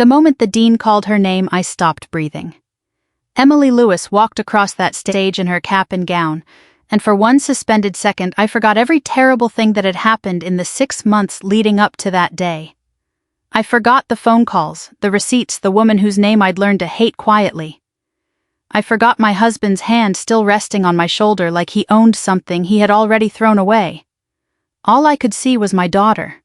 The moment the dean called her name, I stopped breathing. Emily Lewis walked across that stage in her cap and gown, and for one suspended second I forgot every terrible thing that had happened in the 6 months leading up to that day. I forgot the phone calls, the receipts, the woman whose name I'd learned to hate quietly. I forgot my husband's hand still resting on my shoulder like he owned something he had already thrown away. All I could see was my daughter.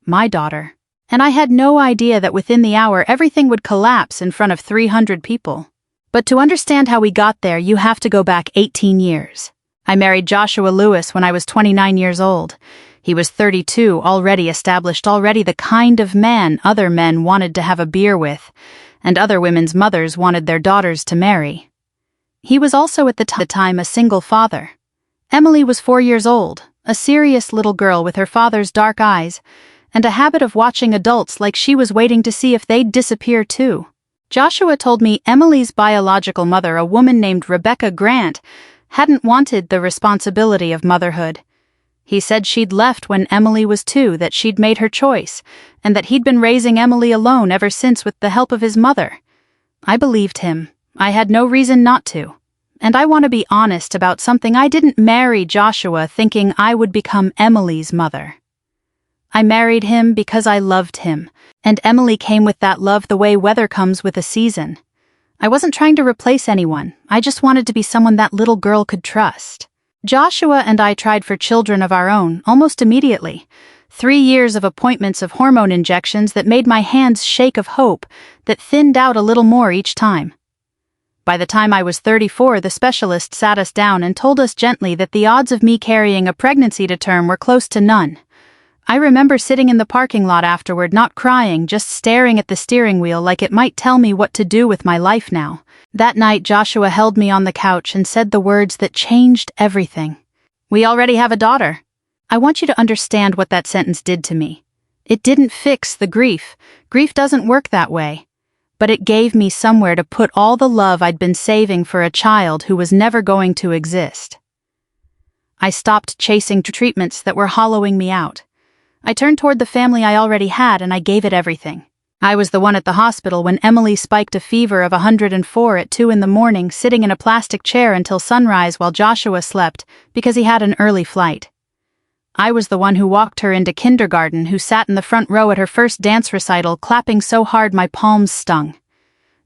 My daughter. And I had no idea that within the hour everything would collapse in front of 300 people. But to understand how we got there, you have to go back 18 years. I married Joshua Lewis when I was 29 years old. He was 32, already established, already the kind of man other men wanted to have a beer with, and other women's mothers wanted their daughters to marry. He was also at the time a single father. Emily was 4 years old, a serious little girl with her father's dark eyes, and a habit of watching adults like she was waiting to see if they'd disappear too. Joshua told me Emily's biological mother, a woman named Rebecca Grant, hadn't wanted the responsibility of motherhood. He said she'd left when Emily was 2, that she'd made her choice, and that he'd been raising Emily alone ever since with the help of his mother. I believed him. I had no reason not to. And I want to be honest about something. I didn't marry Joshua thinking I would become Emily's mother. I married him because I loved him, and Emily came with that love the way weather comes with a season. I wasn't trying to replace anyone. I just wanted to be someone that little girl could trust. Joshua and I tried for children of our own almost immediately. 3 years of appointments of hormone injections that made my hands shake of hope, that thinned out a little more each time. By the time I was 34, the specialist sat us down and told us gently that the odds of me carrying a pregnancy to term were close to none. I remember sitting in the parking lot afterward, not crying, just staring at the steering wheel like it might tell me what to do with my life now. That night, Joshua held me on the couch and said the words that changed everything. "We already have a daughter." I want you to understand what that sentence did to me. It didn't fix the grief. Grief doesn't work that way. But it gave me somewhere to put all the love I'd been saving for a child who was never going to exist. I stopped chasing treatments that were hollowing me out. I turned toward the family I already had, and I gave it everything. I was the one at the hospital when Emily spiked a fever of 104 at 2 in the morning, sitting in a plastic chair until sunrise while Joshua slept because he had an early flight. I was the one who walked her into kindergarten, who sat in the front row at her first dance recital, clapping so hard my palms stung.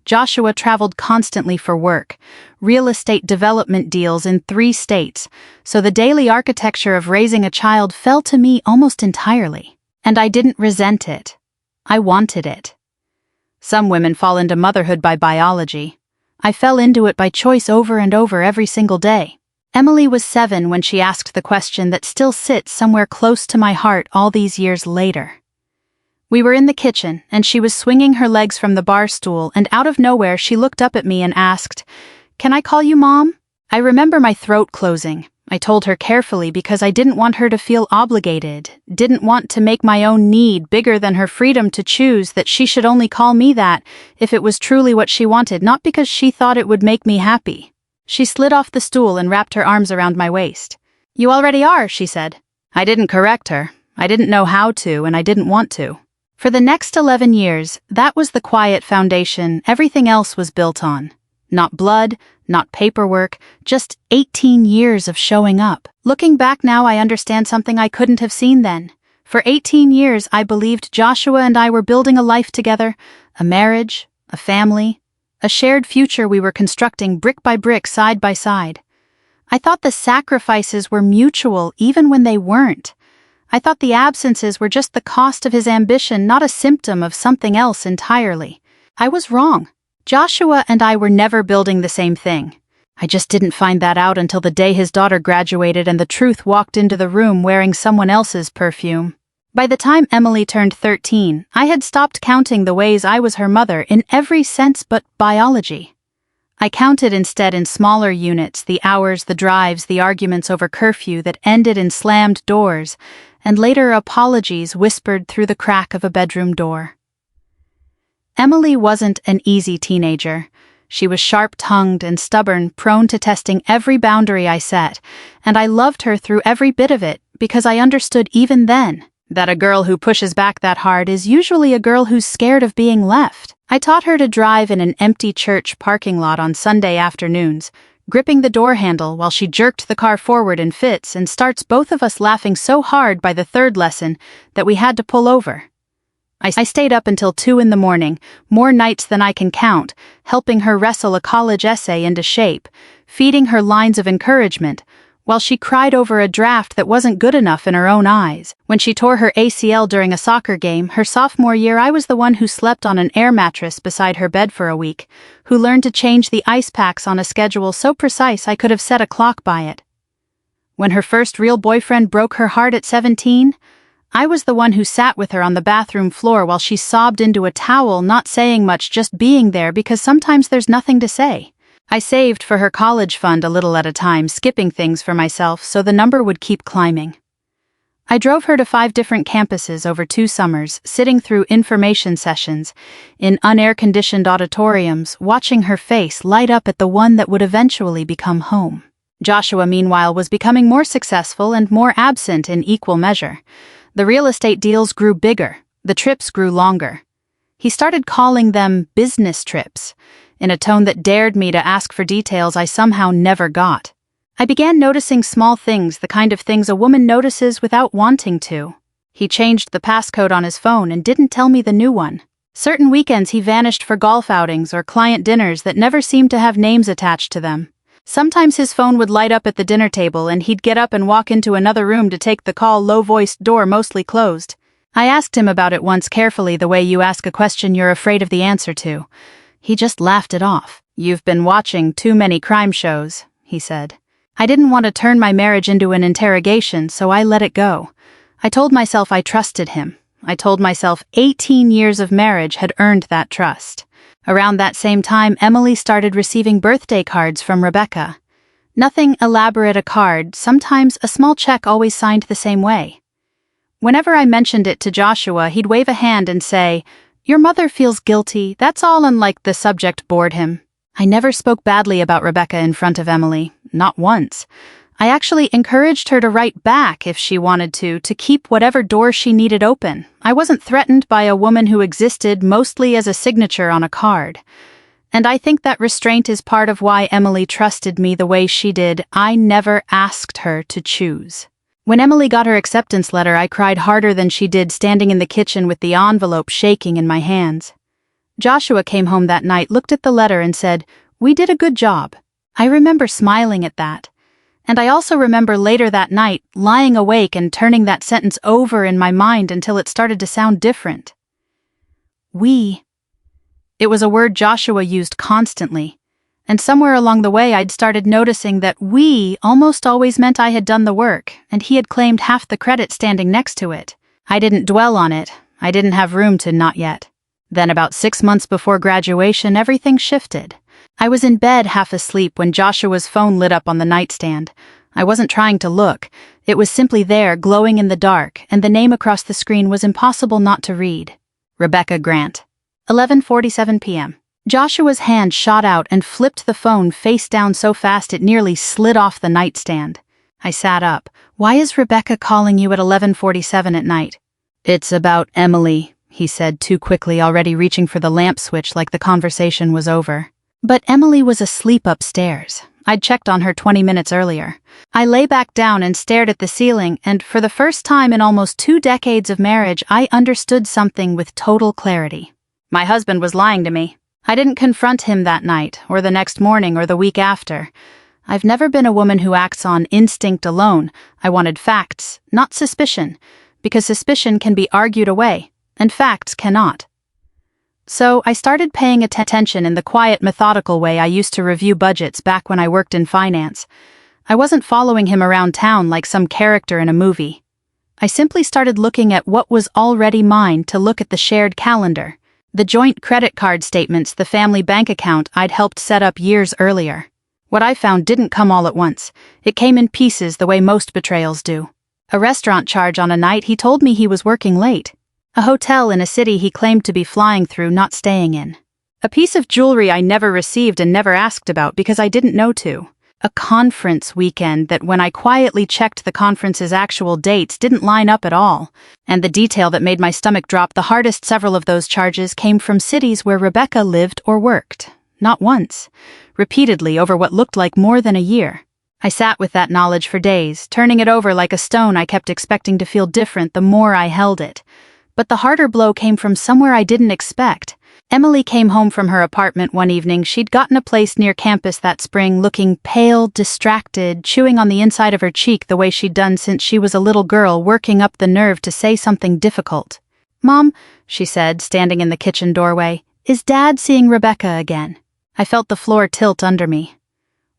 Joshua traveled constantly for work, real estate development deals in 3 states, so the daily architecture of raising a child fell to me almost entirely. And I didn't resent it. I wanted it. Some women fall into motherhood by biology. I fell into it by choice over and over every single day. Emily was 7 when she asked the question that still sits somewhere close to my heart all these years later. We were in the kitchen, and she was swinging her legs from the bar stool, and out of nowhere she looked up at me and asked, "Can I call you Mom?" I remember my throat closing. I told her carefully because I didn't want her to feel obligated, didn't want to make my own need bigger than her freedom to choose that she should only call me that if it was truly what she wanted, not because she thought it would make me happy. She slid off the stool and wrapped her arms around my waist. "You already are," she said. I didn't correct her. I didn't know how to, and I didn't want to. For the next 11 years, that was the quiet foundation everything else was built on. Not blood, not paperwork, just 18 years of showing up. Looking back now, I understand something I couldn't have seen then. For 18 years, I believed Joshua and I were building a life together, a marriage, a family, a shared future we were constructing brick by brick, side by side. I thought the sacrifices were mutual even when they weren't. I thought the absences were just the cost of his ambition, not a symptom of something else entirely. I was wrong. Joshua and I were never building the same thing. I just didn't find that out until the day his daughter graduated and the truth walked into the room wearing someone else's perfume. By the time Emily turned 13, I had stopped counting the ways I was her mother in every sense but biology. I counted instead in smaller units the hours, the drives, the arguments over curfew that ended in slammed doors, and later apologies whispered through the crack of a bedroom door. Emily wasn't an easy teenager. She was sharp-tongued and stubborn, prone to testing every boundary I set, and I loved her through every bit of it because I understood even then That a girl who pushes back that hard is usually a girl who's scared of being left. I taught her to drive in an empty church parking lot on Sunday afternoons, gripping the door handle while she jerked the car forward in fits and starts both of us laughing so hard by the third lesson that we had to pull over. I stayed up until 2 in the morning, more nights than I can count, helping her wrestle a college essay into shape, feeding her lines of encouragement, while she cried over a draft that wasn't good enough in her own eyes. When she tore her ACL during a soccer game her sophomore year, I was the one who slept on an air mattress beside her bed for a week, who learned to change the ice packs on a schedule so precise I could have set a clock by it. When her first real boyfriend broke her heart at 17, I was the one who sat with her on the bathroom floor while she sobbed into a towel, not saying much, just being there because sometimes there's nothing to say. I saved for her college fund a little at a time, skipping things for myself so the number would keep climbing. I drove her to 5 different campuses over 2 summers, sitting through information sessions in unair-conditioned auditoriums, watching her face light up at the one that would eventually become home. Joshua, meanwhile, was becoming more successful and more absent in equal measure. The real estate deals grew bigger, the trips grew longer. He started calling them business trips, in a tone that dared me to ask for details I somehow never got. I began noticing small things, the kind of things a woman notices without wanting to. He changed the passcode on his phone and didn't tell me the new one. Certain weekends he vanished for golf outings or client dinners that never seemed to have names attached to them. Sometimes his phone would light up at the dinner table and he'd get up and walk into another room to take the call, low-voiced, door mostly closed. I asked him about it once carefully, the way you ask a question you're afraid of the answer to. He just laughed it off. "You've been watching too many crime shows," he said. I didn't want to turn my marriage into an interrogation, so I let it go. I told myself I trusted him. I told myself 18 years of marriage had earned that trust. Around that same time, Emily started receiving birthday cards from Rebecca. Nothing elaborate a card, sometimes a small check always signed the same way. Whenever I mentioned it to Joshua, he'd wave a hand and say, "Your mother feels guilty, that's all," and like the subject bored him. I never spoke badly about Rebecca in front of Emily, not once. I actually encouraged her to write back if she wanted to keep whatever doors she needed open. I wasn't threatened by a woman who existed mostly as a signature on a card. And I think that restraint is part of why Emily trusted me the way she did. I never asked her to choose. When Emily got her acceptance letter, I cried harder than she did, standing in the kitchen with the envelope shaking in my hands. Joshua came home that night, looked at the letter and said, "We did a good job." I remember smiling at that. And I also remember later that night, lying awake and turning that sentence over in my mind until it started to sound different. We. It was a word Joshua used constantly. And somewhere along the way I'd started noticing that we almost always meant I had done the work, and he had claimed half the credit standing next to it. I didn't dwell on it. I didn't have room to, not yet. Then about 6 months before graduation, everything shifted. I was in bed half asleep when Joshua's phone lit up on the nightstand. I wasn't trying to look. It was simply there, glowing in the dark, and the name across the screen was impossible not to read. Rebecca Grant. 11:47 p.m. Joshua's hand shot out and flipped the phone face down so fast it nearly slid off the nightstand. I sat up. "Why is Rebecca calling you at 11:47 at night?" "It's about Emily," he said too quickly, already reaching for the lamp switch like the conversation was over. But Emily was asleep upstairs. I'd checked on her 20 minutes earlier. I lay back down and stared at the ceiling, and for the first time in almost 2 decades of marriage, I understood something with total clarity. My husband was lying to me. I didn't confront him that night, or the next morning, or the week after. I've never been a woman who acts on instinct alone. I wanted facts, not suspicion, because suspicion can be argued away, and facts cannot. So I started paying attention in the quiet, methodical way I used to review budgets back when I worked in finance. I wasn't following him around town like some character in a movie. I simply started looking at what was already mine, to look at the shared calendar, the joint credit card statements, the family bank account I'd helped set up years earlier. What I found didn't come all at once. It came in pieces the way most betrayals do. A restaurant charge on a night he told me he was working late. A hotel in a city he claimed to be flying through, not staying in. A piece of jewelry I never received and never asked about because I didn't know to. A conference weekend that, when I quietly checked the conference's actual dates, didn't line up at all. And the detail that made my stomach drop the hardest, several of those charges came from cities where Rebecca lived or worked. Not once. Repeatedly over what looked like more than a year. I sat with that knowledge for days, turning it over like a stone I kept expecting to feel different the more I held it. But the harder blow came from somewhere I didn't expect. Emily came home from her apartment one evening. She'd gotten a place near campus that spring, looking pale, distracted, chewing on the inside of her cheek the way she'd done since she was a little girl, working up the nerve to say something difficult. "Mom," she said, standing in the kitchen doorway, "is Dad seeing Rebecca again?" I felt the floor tilt under me.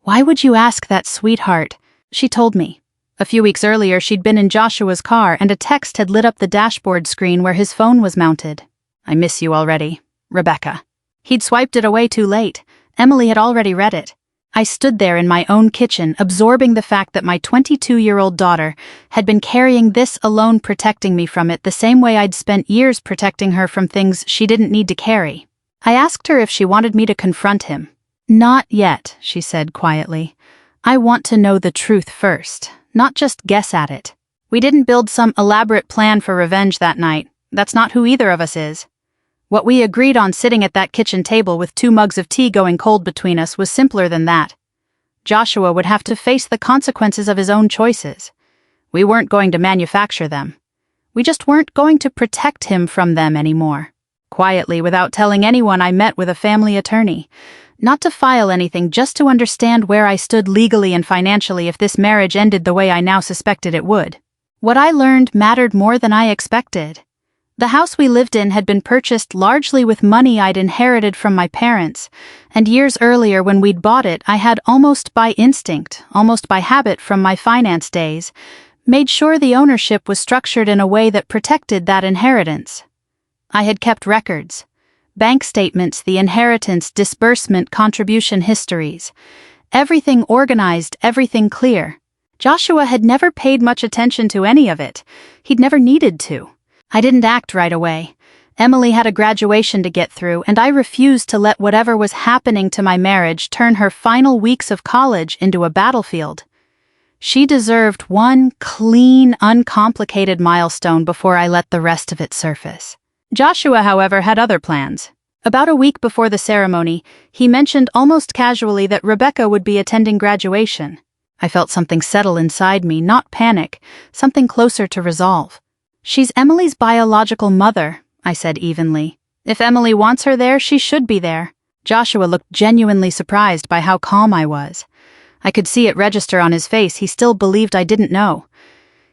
"Why would you ask that, sweetheart?" She told me. A few weeks earlier, she'd been in Joshua's car and a text had lit up the dashboard screen where his phone was mounted. "I miss you already, Rebecca." He'd swiped it away too late. Emily had already read it. I stood there in my own kitchen, absorbing the fact that my 22-year-old daughter had been carrying this alone, protecting me from it the same way I'd spent years protecting her from things she didn't need to carry. I asked her if she wanted me to confront him. "Not yet," she said quietly. "I want to know the truth first, not just guess at it." We didn't build some elaborate plan for revenge that night. That's not who either of us is. What we agreed on sitting at that kitchen table with 2 mugs of tea going cold between us was simpler than that. Joshua would have to face the consequences of his own choices. We weren't going to manufacture them. We just weren't going to protect him from them anymore. Quietly, without telling anyone, I met with a family attorney. Not to file anything, just to understand where I stood legally and financially if this marriage ended the way I now suspected it would. What I learned mattered more than I expected. The house we lived in had been purchased largely with money I'd inherited from my parents, and years earlier when we'd bought it, I had almost by instinct, almost by habit from my finance days, made sure the ownership was structured in a way that protected that inheritance. I had kept records. Bank statements, the inheritance, disbursement, contribution histories. Everything organized, everything clear. Joshua had never paid much attention to any of it. He'd never needed to. I didn't act right away. Emily had a graduation to get through, and I refused to let whatever was happening to my marriage turn her final weeks of college into a battlefield. She deserved one clean, uncomplicated milestone before I let the rest of it surface. Joshua, however, had other plans. About a week before the ceremony, he mentioned almost casually that Rebecca would be attending graduation. I felt something settle inside me, not panic, something closer to resolve. "She's Emily's biological mother," I said evenly. "If Emily wants her there, she should be there." Joshua looked genuinely surprised by how calm I was. I could see it register on his face. He still believed I didn't know.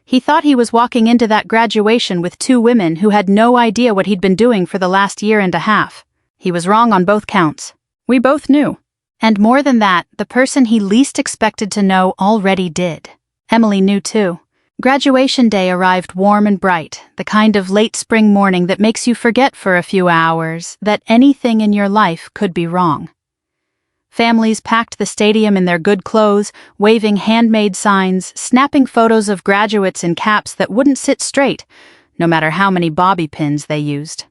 He thought he was walking into that graduation with 2 women who had no idea what he'd been doing for the last year and a half. He was wrong on both counts. We both knew. And more than that, the person he least expected to know already did. Emily knew too. Graduation day arrived warm and bright, the kind of late spring morning that makes you forget for a few hours that anything in your life could be wrong. Families packed the stadium in their good clothes, waving handmade signs, snapping photos of graduates in caps that wouldn't sit straight, no matter how many bobby pins they used.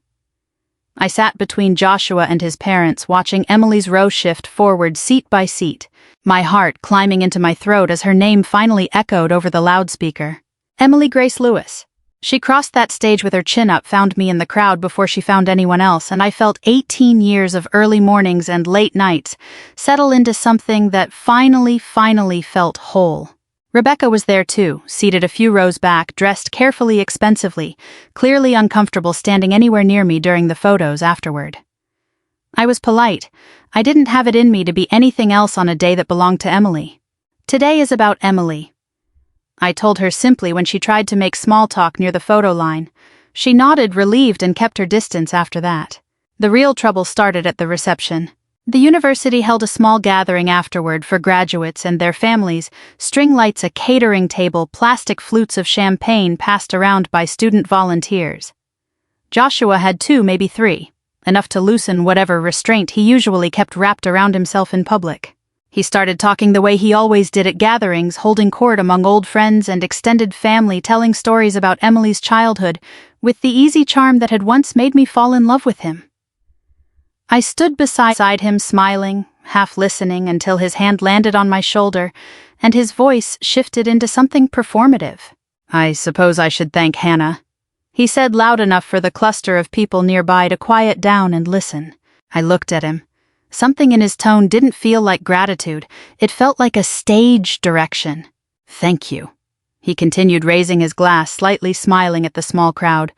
I sat between Joshua and his parents, watching Emily's row shift forward seat by seat, my heart climbing into my throat as her name finally echoed over the loudspeaker. Emily Grace Lewis. She crossed that stage with her chin up, found me in the crowd before she found anyone else, and I felt 18 years of early mornings and late nights settle into something that finally felt whole. Rebecca was there too, seated a few rows back, dressed carefully, expensively, clearly uncomfortable standing anywhere near me during the photos afterward. I was polite. I didn't have it in me to be anything else on a day that belonged to Emily. "Today is about Emily," I told her simply when she tried to make small talk near the photo line. She nodded, relieved, and kept her distance after that. The real trouble started at the reception. The university held a small gathering afterward for graduates and their families, string lights, a catering table, plastic flutes of champagne passed around by student volunteers. Joshua had 2, maybe 3, enough to loosen whatever restraint he usually kept wrapped around himself in public. He started talking the way he always did at gatherings, holding court among old friends and extended family, telling stories about Emily's childhood, with the easy charm that had once made me fall in love with him. I stood beside him, smiling, half listening until his hand landed on my shoulder and his voice shifted into something performative. "I suppose I should thank Hannah," he said loud enough for the cluster of people nearby to quiet down and listen. I looked at him. Something in his tone didn't feel like gratitude. It felt like a stage direction. "Thank you," he continued, raising his glass, slightly smiling at the small crowd,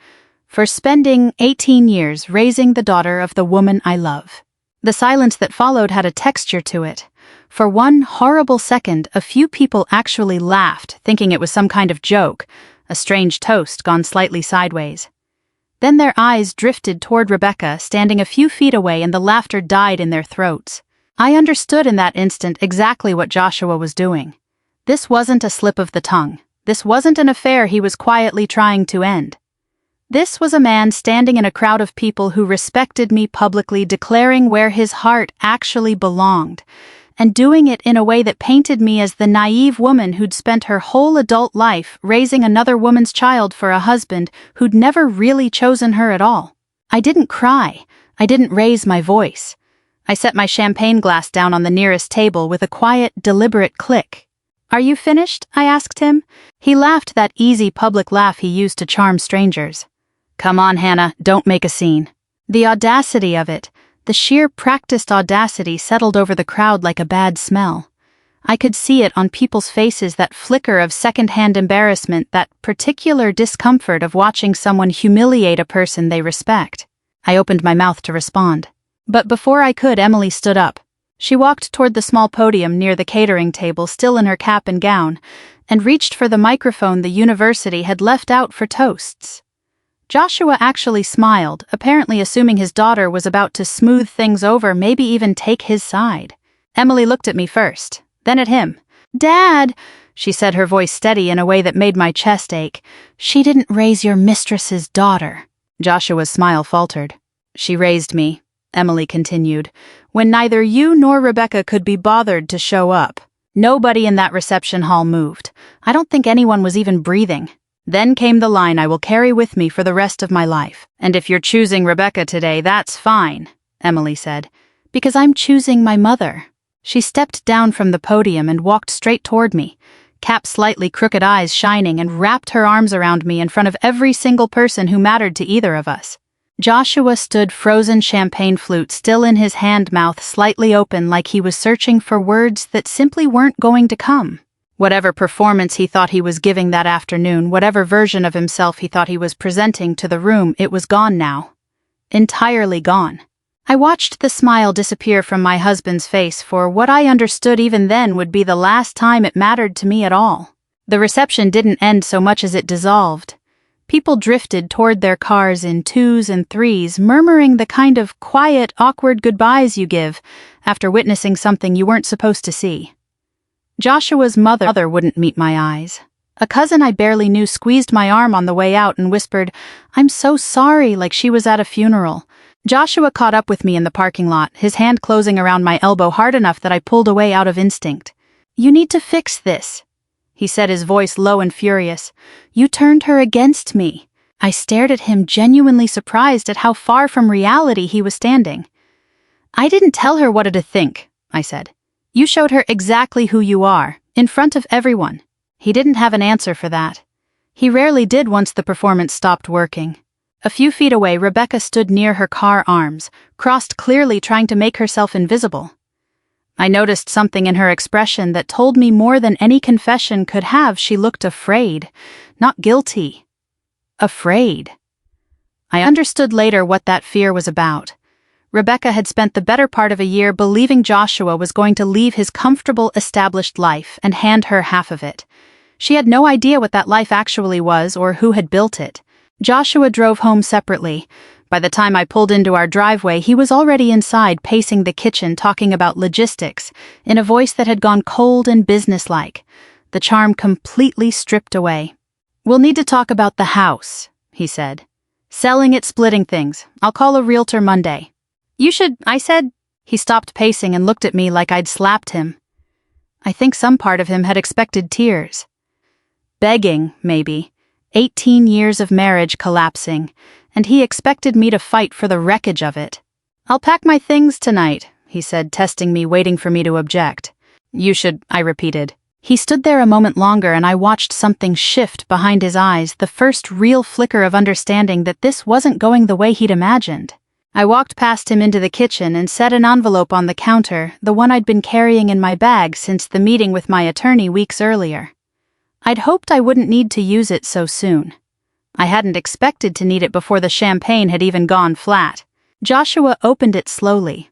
"for spending 18 years raising the daughter of the woman I love." The silence that followed had a texture to it. For one horrible second, a few people actually laughed, thinking it was some kind of joke, a strange toast gone slightly sideways. Then their eyes drifted toward Rebecca, standing a few feet away, and the laughter died in their throats. I understood in that instant exactly what Joshua was doing. This wasn't a slip of the tongue. This wasn't an affair he was quietly trying to end. This was a man standing in a crowd of people who respected me publicly, declaring where his heart actually belonged, and doing it in a way that painted me as the naive woman who'd spent her whole adult life raising another woman's child for a husband who'd never really chosen her at all. I didn't cry. I didn't raise my voice. I set my champagne glass down on the nearest table with a quiet, deliberate click. "Are you finished?" I asked him. He laughed, that easy public laugh he used to charm strangers. "Come on, Hannah, don't make a scene." The audacity of it, the sheer practiced audacity, settled over the crowd like a bad smell. I could see it on people's faces, that flicker of second-hand embarrassment, that particular discomfort of watching someone humiliate a person they respect. I opened my mouth to respond. But before I could, Emily stood up. She walked toward the small podium near the catering table, still in her cap and gown, and reached for the microphone the university had left out for toasts. Joshua actually smiled, apparently assuming his daughter was about to smooth things over, maybe even take his side. Emily looked at me first, then at him. "Dad," she said, her voice steady in a way that made my chest ache, "she didn't raise your mistress's daughter." Joshua's smile faltered. "She raised me," Emily continued, "when neither you nor Rebecca could be bothered to show up. Nobody in that reception hall moved. I don't think anyone was even breathing. Then came the line I will carry with me for the rest of my life. And if you're choosing Rebecca today, that's fine," Emily said, "because I'm choosing my mother." She stepped down from the podium and walked straight toward me, cap slightly crooked, eyes shining, and wrapped her arms around me in front of every single person who mattered to either of us. Joshua stood, frozen champagne flute still in his hand, mouth slightly open, like he was searching for words that simply weren't going to come. Whatever performance he thought he was giving that afternoon, whatever version of himself he thought he was presenting to the room, it was gone now. Entirely gone. I watched the smile disappear from my husband's face for what I understood even then would be the last time it mattered to me at all. The reception didn't end so much as it dissolved. People drifted toward their cars in twos and threes, murmuring the kind of quiet, awkward goodbyes you give after witnessing something you weren't supposed to see. Joshua's mother wouldn't meet my eyes. A cousin I barely knew squeezed my arm on the way out and whispered, "I'm so sorry," like she was at a funeral. Joshua caught up with me in the parking lot, his hand closing around my elbow hard enough that I pulled away out of instinct. "You need to fix this," he said, his voice low and furious. "You turned her against me." I stared at him, genuinely surprised at how far from reality he was standing. "I didn't tell her what to think," I said. "You showed her exactly who you are, in front of everyone." He didn't have an answer for that. He rarely did once the performance stopped working. A few feet away, Rebecca stood near her car, arms crossed, clearly trying to make herself invisible. I noticed something in her expression that told me more than any confession could have. She looked afraid, not guilty. Afraid. I understood later what that fear was about. Rebecca had spent the better part of a year believing Joshua was going to leave his comfortable, established life and hand her half of it. She had no idea what that life actually was or who had built it. Joshua drove home separately. By the time I pulled into our driveway, he was already inside, pacing the kitchen, talking about logistics, in a voice that had gone cold and businesslike, the charm completely stripped away. "We'll need to talk about the house," he said. "Selling it, splitting things. I'll call a realtor Monday." "You should," I said. He stopped pacing and looked at me like I'd slapped him. I think some part of him had expected tears. Begging, maybe. 18 years of marriage collapsing, and he expected me to fight for the wreckage of it. "I'll pack my things tonight," he said, testing me, waiting for me to object. You should, I repeated. He stood there a moment longer and I watched something shift behind his eyes, the first real flicker of understanding that this wasn't going the way he'd imagined. I walked past him into the kitchen and set an envelope on the counter, the one I'd been carrying in my bag since the meeting with my attorney weeks earlier. I'd hoped I wouldn't need to use it so soon. I hadn't expected to need it before the champagne had even gone flat. Joshua opened it slowly.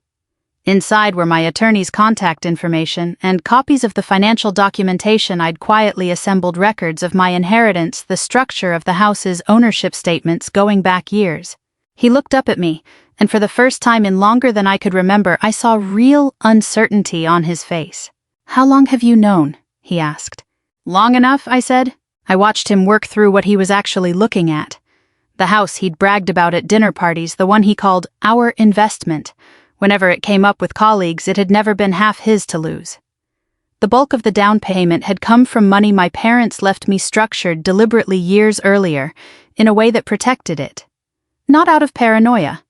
Inside were my attorney's contact information and copies of the financial documentation I'd quietly assembled, records of my inheritance, the structure of the house's ownership statements going back years. He looked up at me, and for the first time in longer than I could remember, I saw real uncertainty on his face. How long have you known? He asked. Long enough, I said. I watched him work through what he was actually looking at. The house he'd bragged about at dinner parties, the one he called our investment. Whenever it came up with colleagues, it had never been half his to lose. The bulk of the down payment had come from money my parents left me structured deliberately years earlier, in a way that protected it. Not out of paranoia,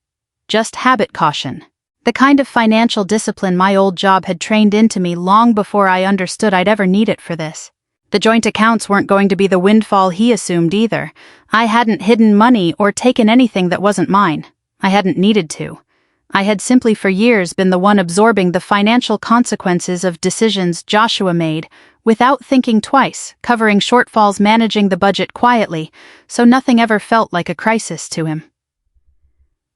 just habit caution. The kind of financial discipline my old job had trained into me long before I understood I'd ever need it for this. The joint accounts weren't going to be the windfall he assumed either. I hadn't hidden money or taken anything that wasn't mine. I hadn't needed to. I had simply for years been the one absorbing the financial consequences of decisions Joshua made, without thinking twice, covering shortfalls, managing the budget quietly, so nothing ever felt like a crisis to him.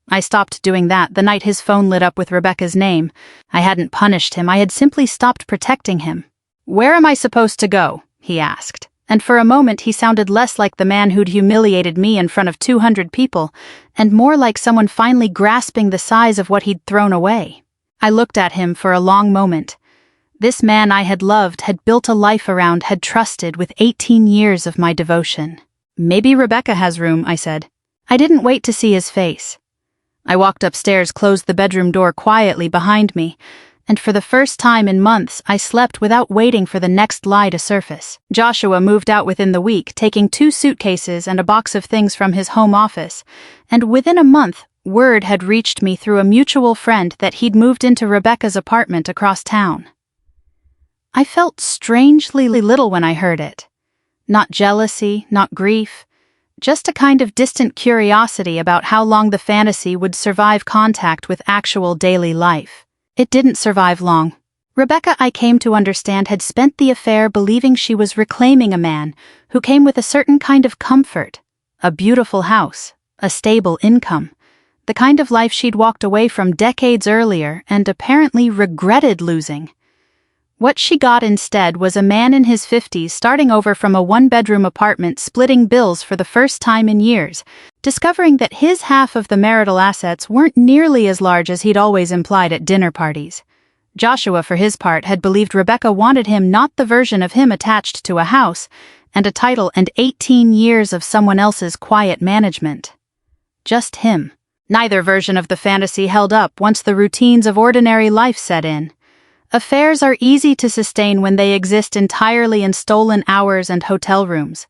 I stopped doing that the night his phone lit up with Rebecca's name. I hadn't punished him, I had simply stopped protecting him. Where am I supposed to go? He asked, and for a moment he sounded less like the man who'd humiliated me in front of 200 people, and more like someone finally grasping the size of what he'd thrown away. I looked at him for a long moment. This man I had loved, had built a life around, had trusted with 18 years of my devotion. Maybe Rebecca has room, I said. I didn't wait to see his face. I walked upstairs, closed the bedroom door quietly behind me, and for the first time in months I slept without waiting for the next lie to surface. Joshua moved out within the week, taking 2 suitcases and a box of things from his home office, and within a month, word had reached me through a mutual friend that he'd moved into Rebecca's apartment across town. I felt strangely little when I heard it. Not jealousy, not grief, just a kind of distant curiosity about how long the fantasy would survive contact with actual daily life. It didn't survive long. Rebecca, I came to understand, had spent the affair believing she was reclaiming a man who came with a certain kind of comfort, a beautiful house, a stable income, the kind of life she'd walked away from decades earlier and apparently regretted losing. What she got instead was a man in his 50s starting over from a 1-bedroom apartment, splitting bills for the first time in years, discovering that his half of the marital assets weren't nearly as large as he'd always implied at dinner parties. Joshua, for his part, had believed Rebecca wanted him, not the version of him attached to a house and a title and 18 years of someone else's quiet management. Just him. Neither version of the fantasy held up once the routines of ordinary life set in. Affairs are easy to sustain when they exist entirely in stolen hours and hotel rooms.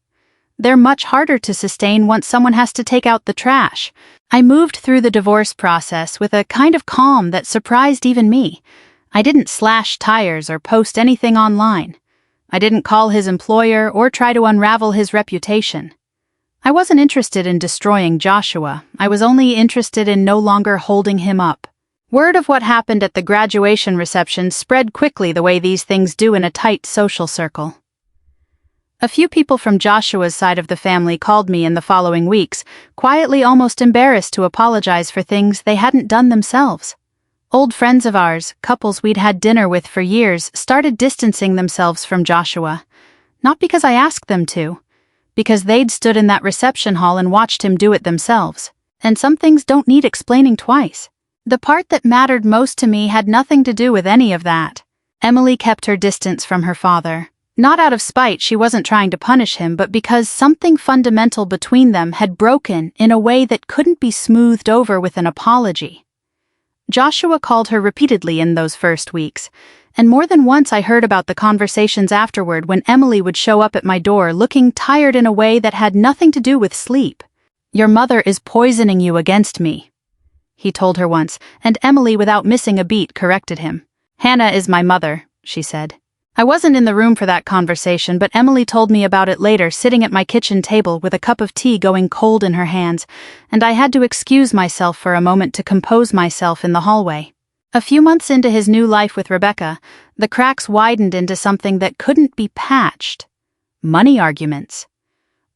They're much harder to sustain once someone has to take out the trash. I moved through the divorce process with a kind of calm that surprised even me. I didn't slash tires or post anything online. I didn't call his employer or try to unravel his reputation. I wasn't interested in destroying Joshua. I was only interested in no longer holding him up. Word of what happened at the graduation reception spread quickly, the way these things do in a tight social circle. A few people from Joshua's side of the family called me in the following weeks, quietly almost embarrassed to apologize for things they hadn't done themselves. Old friends of ours, couples we'd had dinner with for years, started distancing themselves from Joshua. Not because I asked them to, because they'd stood in that reception hall and watched him do it themselves. And some things don't need explaining twice. The part that mattered most to me had nothing to do with any of that. Emily kept her distance from her father. Not out of spite, she wasn't trying to punish him, but because something fundamental between them had broken in a way that couldn't be smoothed over with an apology. Joshua called her repeatedly in those first weeks, and more than once I heard about the conversations afterward when Emily would show up at my door looking tired in a way that had nothing to do with sleep. "Your mother is poisoning you against me." he told her once, and Emily, without missing a beat, corrected him. "Hannah is my mother," she said. I wasn't in the room for that conversation, but Emily told me about it later, sitting at my kitchen table with a cup of tea going cold in her hands, and I had to excuse myself for a moment to compose myself in the hallway. A few months into his new life with Rebecca, the cracks widened into something that couldn't be patched. Money arguments.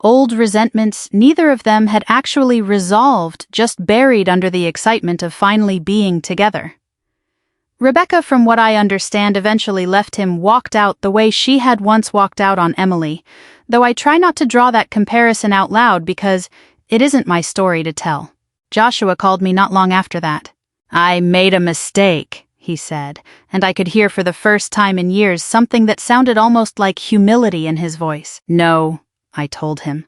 Old resentments neither of them had actually resolved, just buried under the excitement of finally being together. Rebecca, from what I understand, eventually left him, walked out the way she had once walked out on Emily, though I try not to draw that comparison out loud because it isn't my story to tell. Joshua called me not long after that. "I made a mistake," he said, and I could hear for the first time in years something that sounded almost like humility in his voice. "No," I told him.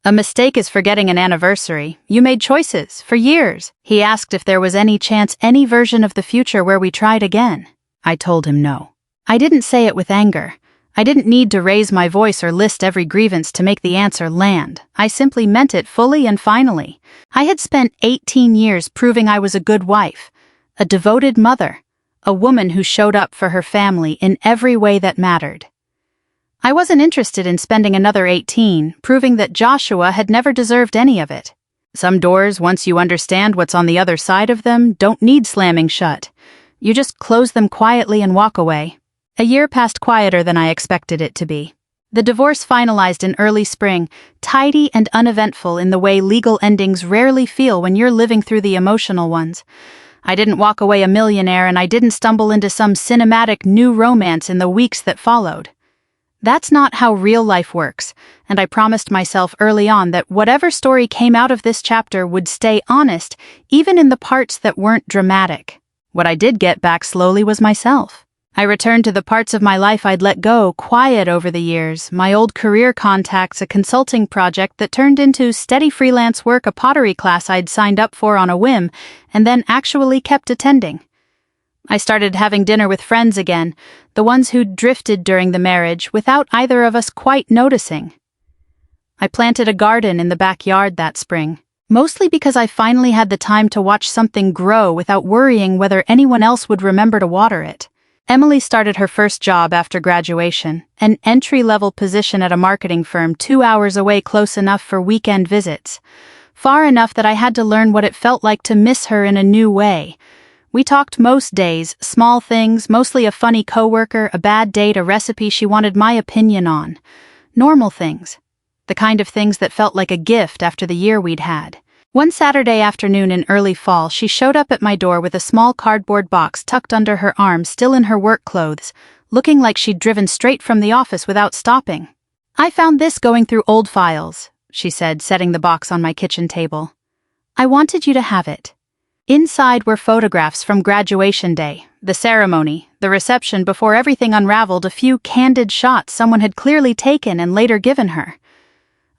"A mistake is forgetting an anniversary. You made choices, for years." He asked if there was any chance, any version of the future where we tried again. I told him no. I didn't say it with anger. I didn't need to raise my voice or list every grievance to make the answer land. I simply meant it fully and finally. I had spent 18 years proving I was a good wife, a devoted mother, a woman who showed up for her family in every way that mattered. I wasn't interested in spending another 18 proving that Joshua had never deserved any of it. Some doors, once you understand what's on the other side of them, don't need slamming shut. You just close them quietly and walk away. A year passed quieter than I expected it to be. The divorce finalized in early spring, tidy and uneventful in the way legal endings rarely feel when you're living through the emotional ones. I didn't walk away a millionaire, and I didn't stumble into some cinematic new romance in the weeks that followed. That's not how real life works, and I promised myself early on that whatever story came out of this chapter would stay honest, even in the parts that weren't dramatic. What I did get back slowly was myself. I returned to the parts of my life I'd let go, quiet over the years, my old career contacts, a consulting project that turned into steady freelance work, a pottery class I'd signed up for on a whim, and then actually kept attending. I started having dinner with friends again, the ones who'd drifted during the marriage without either of us quite noticing. I planted a garden in the backyard that spring, mostly because I finally had the time to watch something grow without worrying whether anyone else would remember to water it. Emily started her first job after graduation, an entry-level position at a marketing firm 2 hours away, close enough for weekend visits, far enough that I had to learn what it felt like to miss her in a new way. We talked most days, small things, mostly a funny coworker, a bad date, a recipe she wanted my opinion on. Normal things. The kind of things that felt like a gift after the year we'd had. One Saturday afternoon in early fall, she showed up at my door with a small cardboard box tucked under her arm, still in her work clothes, looking like she'd driven straight from the office without stopping. "I found this going through old files," she said, setting the box on my kitchen table. "I wanted you to have it." Inside were photographs from graduation day, the ceremony, the reception before everything unraveled, a few candid shots someone had clearly taken and later given her.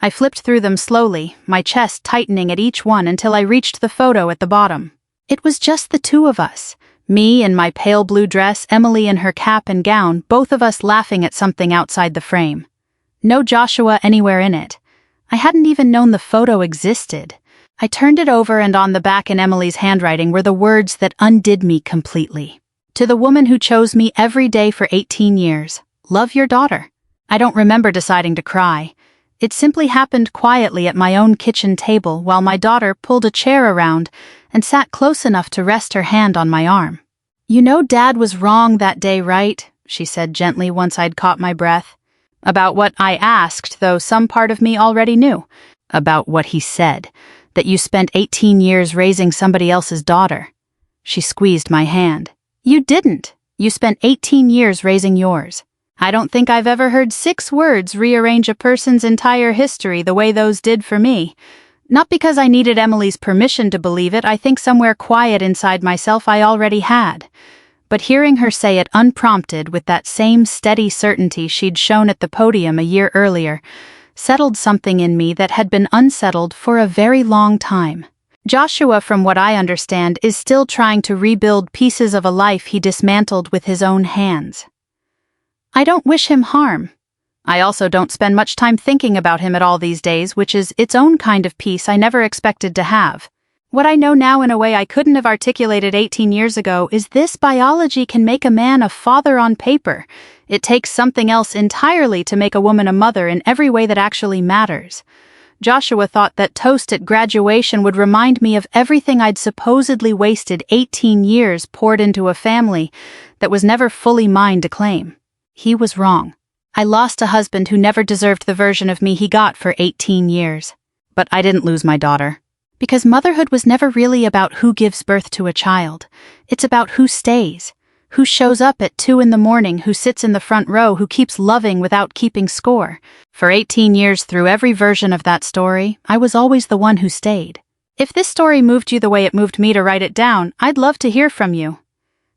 I flipped through them slowly, my chest tightening at each one until I reached the photo at the bottom. It was just the two of us, me in my pale blue dress, Emily in her cap and gown, both of us laughing at something outside the frame. No Joshua anywhere in it. I hadn't even known the photo existed. I turned it over, and on the back in Emily's handwriting were the words that undid me completely. "To the woman who chose me every day for 18 years, love your daughter." I don't remember deciding to cry. It simply happened quietly at my own kitchen table while my daughter pulled a chair around and sat close enough to rest her hand on my arm. "You know Dad was wrong that day, right?" she said gently once I'd caught my breath. About what I asked, though some part of me already knew. About what he said. That you spent 18 years raising somebody else's daughter. She squeezed my hand. "You didn't. You spent 18 years raising yours." I don't think I've ever heard 6 words rearrange a person's entire history the way those did for me. Not because I needed Emily's permission to believe it, I think somewhere quiet inside myself I already had. But hearing her say it unprompted with that same steady certainty she'd shown at the podium a year earlier, settled something in me that had been unsettled for a very long time. Joshua, from what I understand, is still trying to rebuild pieces of a life he dismantled with his own hands. I don't wish him harm. I also don't spend much time thinking about him at all these days, which is its own kind of peace I never expected to have. What I know now in a way I couldn't have articulated 18 years ago is this: biology can make a man a father on paper. It takes something else entirely to make a woman a mother in every way that actually matters. Joshua thought that toast at graduation would remind me of everything I'd supposedly wasted 18 years poured into a family that was never fully mine to claim. He was wrong. I lost a husband who never deserved the version of me he got for 18 years. But I didn't lose my daughter. Because motherhood was never really about who gives birth to a child. It's about who stays. Who shows up at 2 a.m, who sits in the front row, who keeps loving without keeping score. For 18 years, through every version of that story, I was always the one who stayed. If this story moved you the way it moved me to write it down, I'd love to hear from you.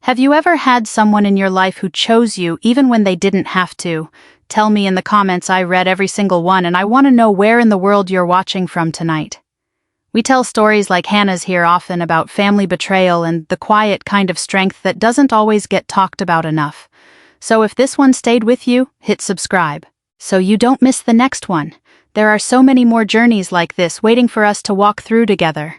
Have you ever had someone in your life who chose you even when they didn't have to? Tell me in the comments. I read every single one, and I want to know where in the world you're watching from tonight. We tell stories like Hannah's here often about family betrayal and the quiet kind of strength that doesn't always get talked about enough. So if this one stayed with you, hit subscribe, so you don't miss the next one. There are so many more journeys like this waiting for us to walk through together.